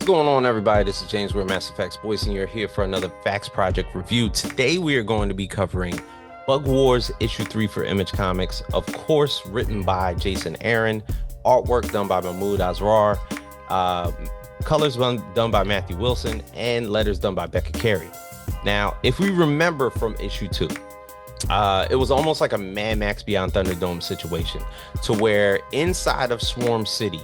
What's going on, everybody? This is James, we're Mass Effects Boys, and you're here for another Facts Project review. Today, we are going to be covering Bug Wars Issue 3 for Image Comics. Of course, written by Jason Aaron, artwork done by Mahmud Asrar, colors done by Matthew Wilson, and letters done by Becca Carey. Now, if we remember from Issue 2, it was almost like a Mad Max Beyond Thunderdome situation, to where inside of Swarm City,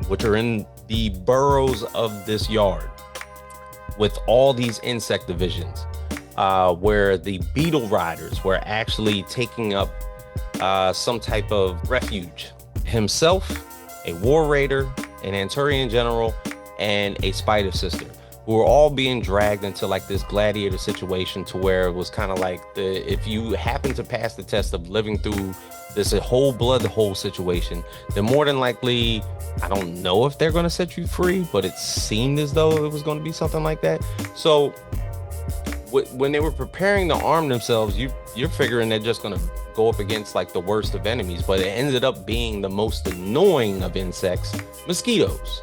which are in the boroughs of this yard, with all these insect divisions, where the Beetle Riders were actually taking up some type of refuge. Himself, a Wor Wraider, an Anturion General, and a Spyder Syster, who were all being dragged into like this gladiator situation, to where it was kind of like if you happen to pass the test of living through this whole Bludhole situation, then more than likely, I don't know if they're going to set you free, but it seemed as though it was going to be something like that. So when they were preparing to arm themselves, you're figuring they're just going to go up against like the worst of enemies, but it ended up being the most annoying of insects, mosquitos,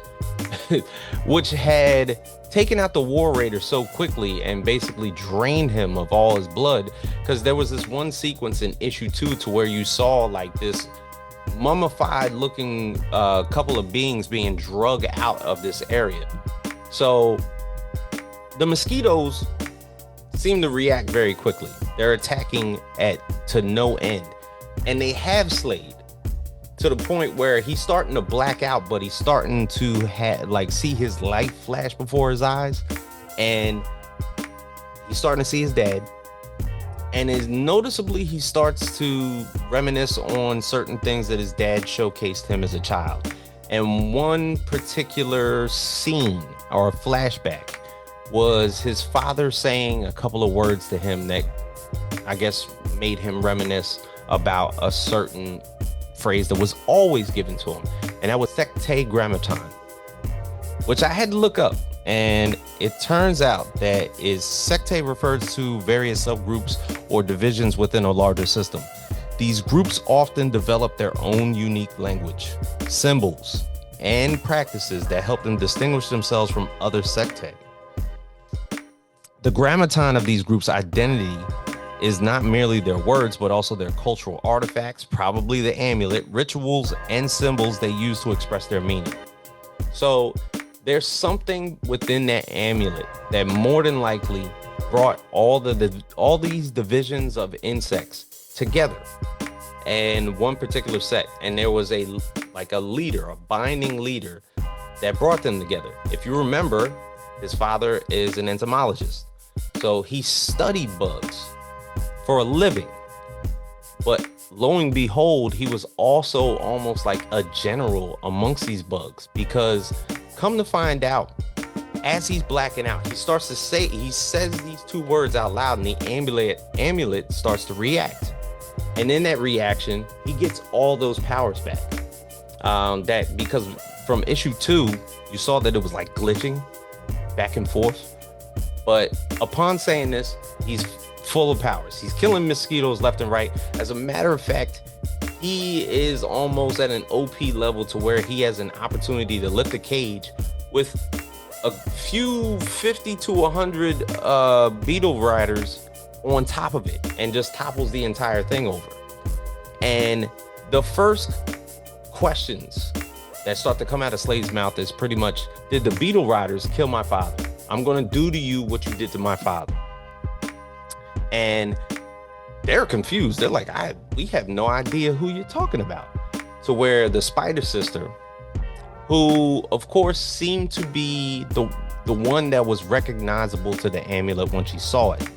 which had taken out the Wor Wraider so quickly and basically drained him of all his blood, because there was this one sequence in issue 2 to where you saw like this mummified looking couple of beings being drug out of this area. So the mosquitos seem to react very quickly. They're attacking to no end, and they have Slade to the point where he's starting to black out, but he's starting to see his life flash before his eyes, and he's starting to see his dad. And noticeably, he starts to reminisce on certain things that his dad showcased him as a child. And one particular scene or flashback was his father saying a couple of words to him that I guess made him reminisce about a certain phrase that was always given to him, and that was Tetragrammaton, which I had to look up. And it turns out that secte refers to various subgroups or divisions within a larger system. These groups often develop their own unique language, symbols, and practices that help them distinguish themselves from other secte. The grammaton of these groups' identity is not merely their words, but also their cultural artifacts, probably the amulet, rituals, and symbols they use to express their meaning. So there's something within that amulet that more than likely brought all these divisions of insects together in one particular set. And there was a leader, a binding leader that brought them together. If you remember, his father is an entomologist, so he studied bugs for a living. But lo and behold, he was also almost like a general amongst these bugs, because come to find out, as he's blacking out, he says these two words out loud, and the amulet starts to react. And in that reaction, he gets all those powers back. Because from issue 2, you saw that it was like glitching back and forth. But upon saying this, he's full of powers. He's killing mosquitoes left and right. As a matter of fact, he is almost at an OP level to where he has an opportunity to lift a cage with a few 50 to 100 Beetle Riders on top of it, and just topples the entire thing over. And the first questions that start to come out of Slade's mouth is pretty much, did the Beetle Riders kill my father? I'm going to do to you what you did to my father. And they're confused. They're like, we have no idea who you're talking about. To where the Spyder Syster, who of course seemed to be the one that was recognizable to the amulet when she saw it,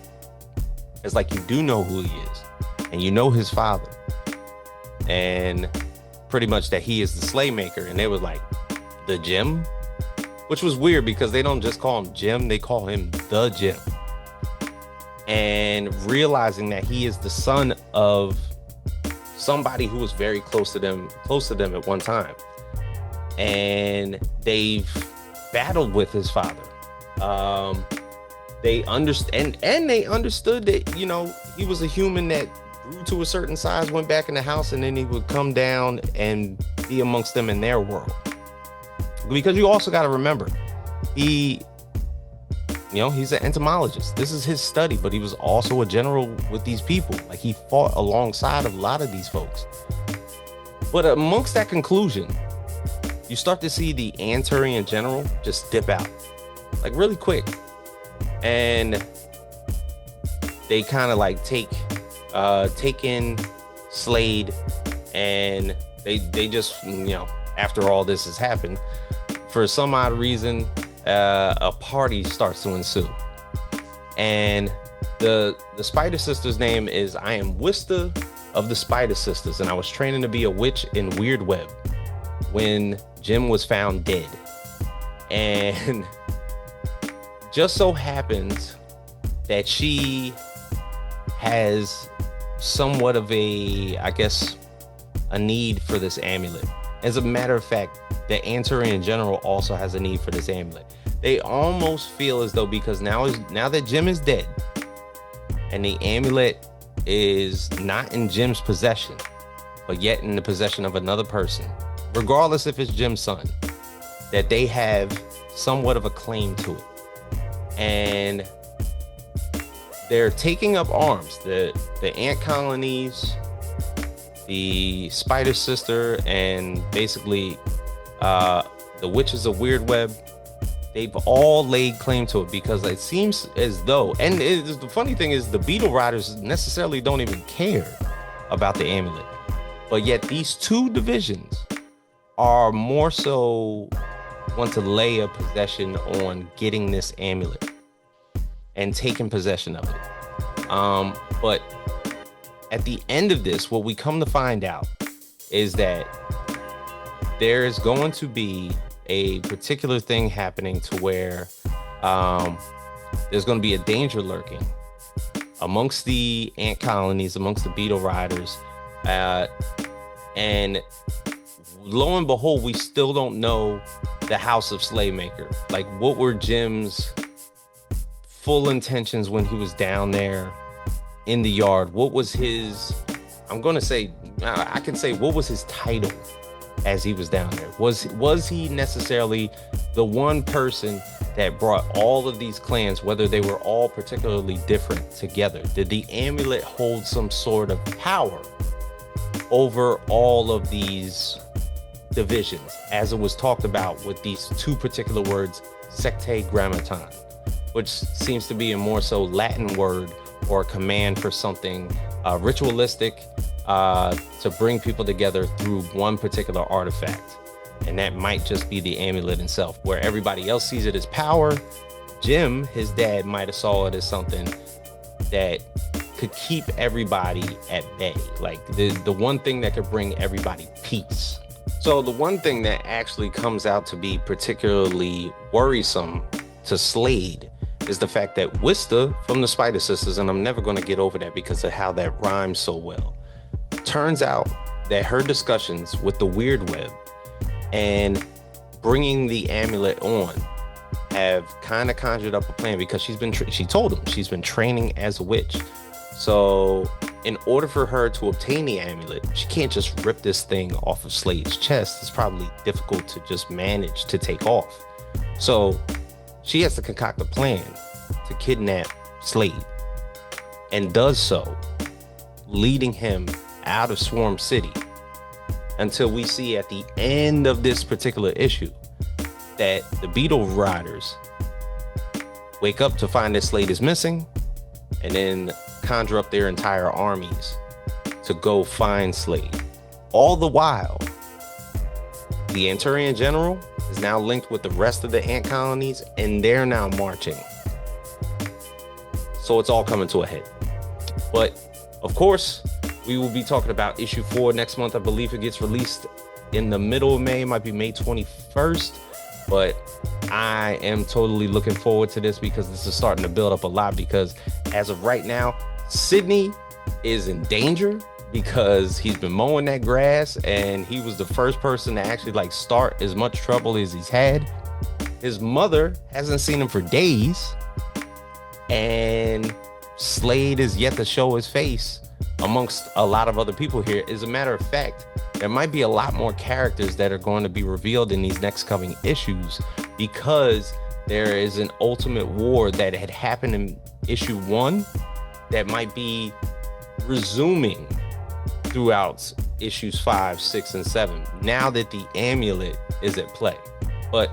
it's like, you do know who he is, and you know his father, and pretty much that he is the Slaymaker. And they were like, the Gem, which was weird because they don't just call him Jim, they call him the Gem. And realizing that he is the son of somebody who was very close to them at one time, and they've battled with his father. They understand, and they understood that, you know, he was a human that grew to a certain size, went back in the house, and then he would come down and be amongst them in their world. Because you also got to remember, He, he's an entomologist. This is his study, but he was also a general with these people. Like, he fought alongside of a lot of these folks. But amongst that conclusion, you start to see the Anturion General just dip out, like, really quick. And they kind of like take in Slade, and they just, after all this has happened, for some odd reason, a party starts to ensue. And the Spyder Syster's name is I am Wista of the Spyder Sisters, and I was training to be a witch in WerdWeb when Jim was found dead. And just so happens that she has somewhat of a need for this amulet. As a matter of fact, the Anturion General also has a need for this amulet. They almost feel as though, because now that Jim is dead and the amulet is not in Jim's possession, but yet in the possession of another person, regardless if it's Jim's son, that they have somewhat of a claim to it. And they're taking up arms. The Ant Colonies, the Spyder Syster, and basically the Witches of WerdWeb, they've all laid claim to it, because it seems as though, and the funny thing is, the Beetle Riders necessarily don't even care about the amulet, but yet these two divisions are more so want to lay a possession on getting this amulet and taking possession of it. But at the end of this, what we come to find out is that there's going to be a particular thing happening to where there's going to be a danger lurking amongst the Ant Colonies, amongst the Beetle Riders, and lo and behold, we still don't know the House of Slaymaker. Like, what were Jim's full intentions when he was down there in the yard? What was his, I can say, what was his title as he was down there? Was he necessarily the one person that brought all of these clans, whether they were all particularly different, together? Did the amulet hold some sort of power over all of these divisions, as it was talked about with these two particular words, secte grammaton, which seems to be a more so Latin word or a command for something ritualistic to bring people together through one particular artifact. And that might just be the amulet itself. Where everybody else sees it as power, Jim, his dad, might have saw it as something that could keep everybody at bay, like the one thing that could bring everybody peace. So the one thing that actually comes out to be particularly worrisome to Slade is the fact that Wista from the Spyder Sisters, and I'm never going to get over that because of how that rhymes so well, turns out that her discussions with the WerdWeb and bringing the amulet on have kind of conjured up a plan, because she told him she's been training as a witch. So in order for her to obtain the amulet, she can't just rip this thing off of Slade's chest. It's probably difficult to just manage to take off. So she has to concoct a plan to kidnap Slade, and does so, leading him out of Swarm City, until we see at the end of this particular issue that the Beetle Riders wake up to find that Slade is missing, and then conjure up their entire armies to go find Slade. All the while, the Anturion General is now linked with the rest of the Ant Colonies, and they're now marching. So it's all coming to a head. But of course, we will be talking about issue 4 next month. I believe it gets released in the middle of May, might be May 21st. But I am totally looking forward to this, because this is starting to build up a lot. Because as of right now, Sydney is in danger, because he's been mowing that grass, and he was the first person to actually start as much trouble as he's had. His mother hasn't seen him for days, and Slade is yet to show his face amongst a lot of other people here. As a matter of fact, there might be a lot more characters that are going to be revealed in these next coming issues, because there is an ultimate war that had happened in issue 1 that might be resuming throughout issues 5, 6, and 7 now that the amulet is at play. But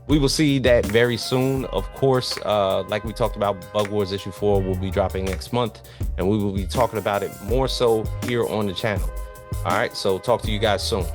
we will see that very soon. Of course, like we talked about, Bug Wars issue 4 will be dropping next month, and we will be talking about it more so here on the channel. All right, so talk to you guys soon.